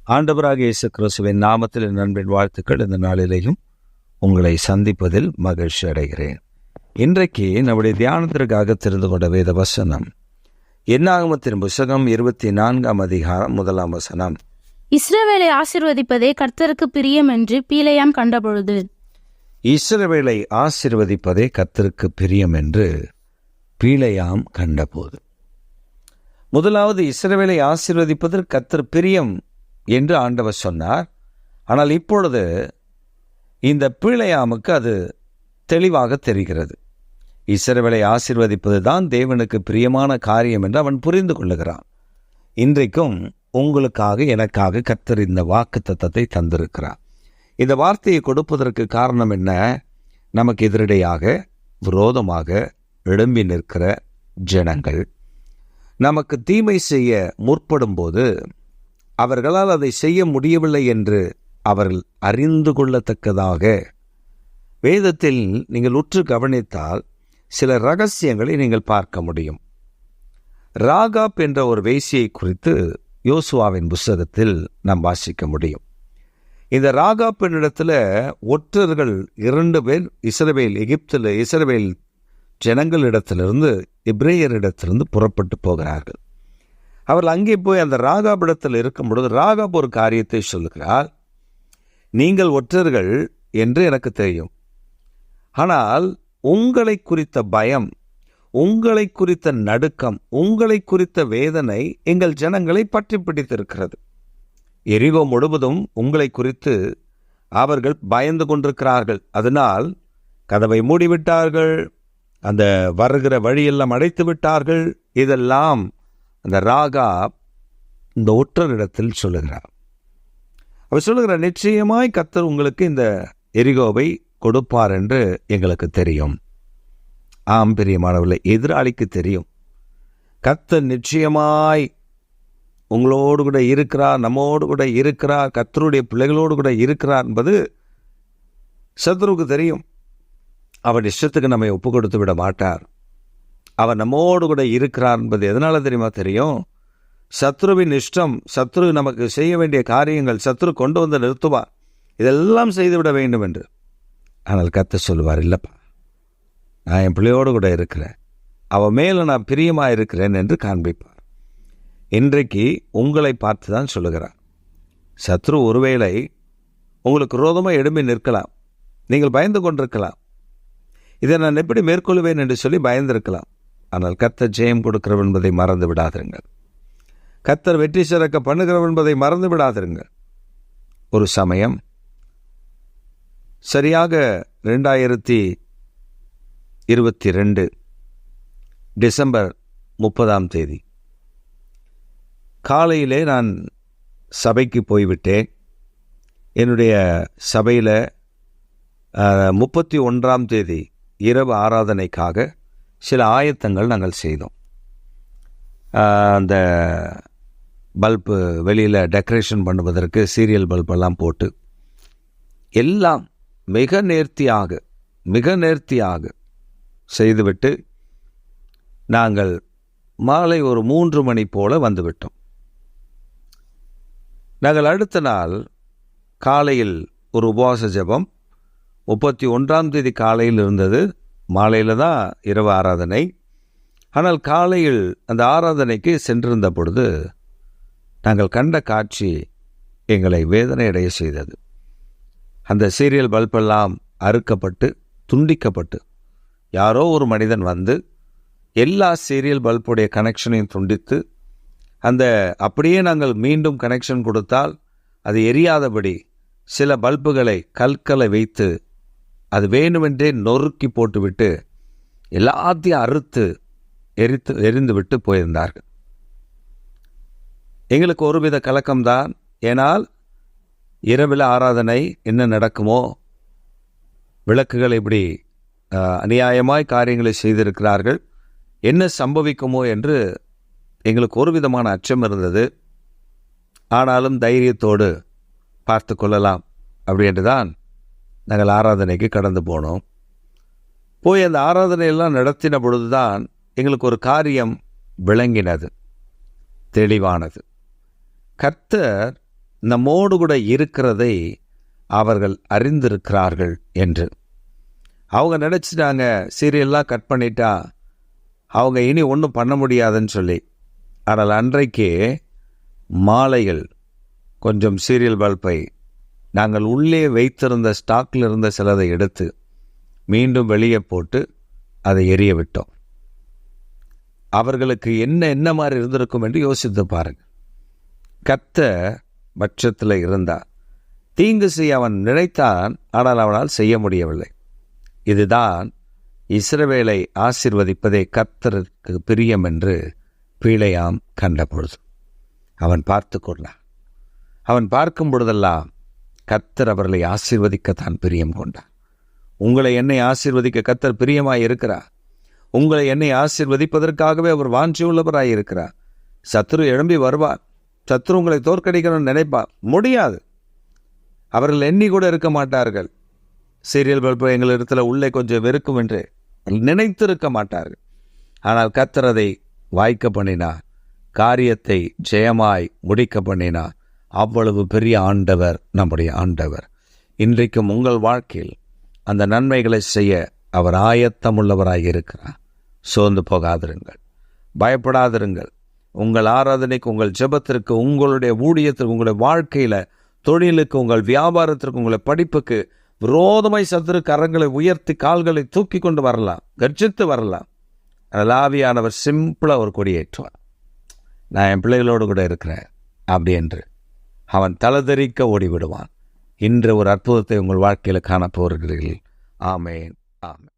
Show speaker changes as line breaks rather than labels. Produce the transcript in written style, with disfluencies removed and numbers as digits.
ஆண்டவராகிய இயேசு கிறிஸ்துவின் நாமத்தில் என் அன்பின் வாழ்த்துக்கள். இந்த நாளிலேயும் உங்களை சந்திப்பதில் மகிழ்ச்சி அடைகிறேன். இன்றைக்கு நம்முடைய தியானத்திற்காக தெரிந்து கொண்ட வேத வசனம் என்னாகமத்தின் புத்தகம் 24ஆம் அதிகாரம் 1ஆம் வசனம்.
இஸ்ரவேலை ஆசீர்வதிப்பதே கர்த்தருக்கு பிரியம் என்று பீலேயாம் கண்டபொழுது.
இஸ்ரவேலை ஆசீர்வதிப்பதே கர்த்தருக்கு பிரியம் என்று பீலேயாம் கண்டபோது. முதலாவது, இஸ்ரவேலை ஆசீர்வதிப்பதற்கு கர்த்தர் பிரியம் என்று ஆண்டவர் சொன்னார். ஆனால் இப்பொழுது இந்த பீலேயாமுக்கு அது தெளிவாக தெரிகிறது. இஸ்ரவேலை ஆசீர்வதிப்பது தான் தேவனுக்கு பிரியமான காரியம் என்று அவன் புரிந்து கொள்ளுகிறான். இன்றைக்கும் உங்களுக்காக எனக்காக கர்த்தர் இந்த வாக்குத்தத்தத்தை தந்திருக்கிறார். இந்த வார்த்தையை கொடுப்பதற்கு காரணம் என்ன? நமக்கு எதிரடையாக விரோதமாக எழும்பி நிற்கிற ஜனங்கள் நமக்கு தீமை செய்ய முற்படும் போது அவர்களால் அதை செய்ய முடியவில்லை என்று அவர்கள் அறிந்து கொள்ளத்தக்கதாக வேதத்தில் நீங்கள் உற்று கவனித்தால் சில ரகசியங்களை நீங்கள் பார்க்க முடியும். ராகாப் என்ற ஒரு வேசியை குறித்து யோசுவாவின் புத்தகத்தில் நாம் வாசிக்க முடியும். இந்த ராகாப் என்னிடத்தில் ஒற்றர்கள் 2 பேர் இஸ்ரவேல் ஜனங்களிடத்திலிருந்து எபிரேயரிடத்திலிருந்து புறப்பட்டு போகிறார்கள். அவர்கள் அங்கே போய் அந்த ராகாபிடத்தில் இருக்கும் பொழுது ராகாப் ஒரு காரியத்தை சொல்லுகிறார். நீங்கள் ஒற்றர்கள் என்று எனக்கு தெரியும், ஆனால் உங்களை குறித்த பயம், உங்களை குறித்த நடுக்கம், உங்களை குறித்த வேதனை எங்கள் ஜனங்களை பற்றி பிடித்திருக்கிறது. எரிகோ முழுவதும் உங்களை குறித்து அவர்கள் பயந்து கொண்டிருக்கிறார்கள். அதனால் கதவை மூடிவிட்டார்கள், அந்த வருகிற வழியெல்லாம் அடைத்து விட்டார்கள். இதெல்லாம் அந்த ராகாப் இந்த ஒற்றரிடத்தில் சொல்லுகிறார். அவர் சொல்லுகிறார், நிச்சயமாய் கர்த்தர் உங்களுக்கு இந்த எரிகோவை கொடுப்பார் என்று எங்களுக்கு தெரியும். ஆம் பிரியமானவர்களே, எதிராளிக்கு தெரியும் கர்த்தர் நிச்சயமாய் உங்களோடு கூட இருக்கிறார், நம்மோடு கூட இருக்கிறார், கர்த்தருடைய பிள்ளைகளோடு கூட இருக்கிறார் என்பது சத்ருவுக்கு தெரியும். அவர் இஷ்டத்துக்கு நம்மை ஒப்பு கொடுத்து விட மாட்டார். அவர் நம்மோடு கூட இருக்கிறார் என்பது எதனால தெரியுமா தெரியும்? சத்ருவின் இஷ்டம், சத்ரு நமக்கு செய்ய வேண்டிய காரியங்கள் சத்ரு கொண்டு வந்து நிறுத்துவார், இதெல்லாம் செய்துவிட வேண்டும் என்று. ஆனால் கர்த்தர் சொல்லுவார், இல்லைப்பா, நான் என் பிள்ளையோடு கூட இருக்கிறேன், அவன் மேலே நான் பிரியமாக இருக்கிறேன் என்று காண்பிப்பார். இன்றைக்கு உங்களை பார்த்து தான் சொல்லுகிறார். சத்ரு ஒருவேளை உங்களுக்கு விரோதமாக எழும்பி நிற்கலாம், நீங்கள் பயந்து கொண்டிருக்கலாம், இதை நான் எப்படி மேற்கொள்வேன் என்று சொல்லி பயந்திருக்கலாம். ஆனால் கர்த்தர் ஜெயம் கொடுக்கிறவர் என்பதை மறந்து விடாதிருங்கள். கர்த்தர் வெற்றி சிறக்க பண்ணுகிறவர் என்பதை மறந்து விடாதிருங்கள். ஒரு சமயம் சரியாக 2022 டிசம்பர் 30ஆம் தேதி காலையிலே நான் சபைக்கு போய்விட்டேன். என்னுடைய சபையில் 31ஆம் தேதி இரவு ஆராதனைக்காக சில ஆயத்தங்கள் நாங்கள் செய்தோம். அந்த பல்பு வெளியில் டெக்கரேஷன் பண்ணுவதற்கு சீரியல் பல்பெல்லாம் போட்டு எல்லாம் மிக நேர்த்தியாக செய்துவிட்டு நாங்கள் மாலை ஒரு 3 மணி போல வந்துவிட்டோம். நாங்கள் அடுத்த நாள் காலையில் ஒரு உபவாச ஜெபம் 31ஆம் தேதி காலையில் இருந்தது. மாலையில் தான் இரவு ஆராதனை. ஆனால் காலையில் அந்த ஆராதனைக்கு சென்றிருந்த பொழுது நாங்கள் கண்ட காட்சி எங்களை வேதனை அடைய செய்தது. அந்த சீரியல் பல்பெல்லாம் அறுக்கப்பட்டு துண்டிக்கப்பட்டு யாரோ ஒரு மனிதன் வந்து எல்லா சீரியல் பல்புடைய கனெக்ஷனையும் துண்டித்து அந்த அப்படியே நாங்கள் மீண்டும் கனெக்ஷன் கொடுத்தால் அது எரியாதபடி சில பல்புகளை கற்களை வைத்து அது வேணுமென்றே நொறுக்கி போட்டுவிட்டு எல்லாத்தையும் அறுத்து எரிந்து விட்டு போயிருந்தார்கள். எங்களுக்கு ஒருவித கலக்கம்தான். ஏனால் இரவில் ஆராதனை என்ன நடக்குமோ, விளக்குகள் இப்படி அநியாயமாய் காரியங்களை செய்திருக்கிறார்கள், என்ன சம்பவிக்குமோ என்று எங்களுக்கு ஒரு விதமான அச்சம் இருந்தது. ஆனாலும் தைரியத்தோடு பார்த்து கொள்ளலாம் அப்படி என்று தான் நாங்கள் ஆராதனைக்கு கடந்து போனோம். போய் அந்த ஆராதனையெல்லாம் நடத்தின பொழுதுதான் எங்களுக்கு ஒரு காரியம் விளங்கினது, தெளிவானது. கர்த்தர் நம்மோடு கூட இருக்கிறதை அவர்கள் அறிந்திருக்கிறார்கள் என்று. அவங்க நினச்சிட்டாங்க சீரியல்லாம் கட் பண்ணிட்டா அவங்க இனி ஒன்றும் பண்ண முடியாதுன்னு சொல்லி. ஆனால் அன்றைக்கே மாலைகள் கொஞ்சம் சீரியல் பல்பை நாங்கள் உள்ளே வைத்திருந்த ஸ்டாக்கில் இருந்த சிலதை எடுத்து மீண்டும் வெளியே போட்டு அதை எரிய விட்டோம். அவர்களுக்கு என்ன மாதிரி இருந்திருக்கும் என்று யோசித்து பாருங்கள். கர்த்தர் பட்சத்தில் இருந்தார். தீங்கு செய்ய அவன் நினைத்தான், ஆனால் அவனால் செய்ய முடியவில்லை. இதுதான் இஸ்ரவேலை ஆசீர்வதிப்பதே கர்த்தருக்கு பிரியம் என்று பீலேயாம் கண்டபொழுது அவன் பார்த்து கொண்டான். அவன் பார்க்கும் பொழுதெல்லாம் கர்த்தர் அவர்களை ஆசீர்வதிக்கத்தான் பிரியம் கொண்டார். உங்களை என்னை ஆசீர்வதிக்க கர்த்தர் பிரியமாய் இருக்கிறார். உங்களை என்னை ஆசீர்வதிப்பதற்காகவே அவர் வாஞ்சியுள்ளவராய் இருக்கிறார். சத்துரு எழும்பி வருவார். சத்துரு உங்களை தோற்கடிக்கணும்னு நினைப்பார், முடியாது. அவர்கள் எண்ணி கூட இருக்க மாட்டார்கள். சீரியல் பல்பு எங்கள் இடத்துல உள்ளே கொஞ்சம் வெறுக்கும் என்று நினைத்திருக்க மாட்டார்கள். ஆனால் கர்த்தர் அதை வாய்க்க பண்ணினார், காரியத்தை ஜெயமாய் முடிக்க பண்ணினார். அவ்வளவு பெரிய ஆண்டவர் நம்முடைய ஆண்டவர். இன்றைக்கும் உங்கள் வாழ்க்கையில் அந்த நன்மைகளை செய்ய அவர் ஆயத்தமுள்ளவராய் இருக்கிறார். சோர்ந்து போகாதிருங்கள், பயப்படாதிருங்கள். உங்கள் ஆராதனைக்கு, உங்கள் ஜெபத்திற்கு, உங்களுடைய ஊழியத்திற்கு, உங்களுடைய வாழ்க்கையில், தொழிலுக்கு, உங்கள் வியாபாரத்திற்கு, உங்களுடைய படிப்புக்கு விரோதமாய் சத்துரு கரங்களை உயர்த்தி கால்களை தூக்கி கொண்டு வரலாம், கர்ஜித்து வரலாம். அதனால் ஆவியானவர் சிம்பிளாக ஒரு கொடியேற்றுவார். நான் என் பிள்ளைகளோடு கூட இருக்கிறேன் அப்படி என்று அவன் தலதெறிக்க ஓடிவிடுவான். இன்று ஒரு அற்புதத்தை உங்கள் வாழ்க்கையில் காணப்போகிறீர்கள். ஆமேன், ஆமேன்.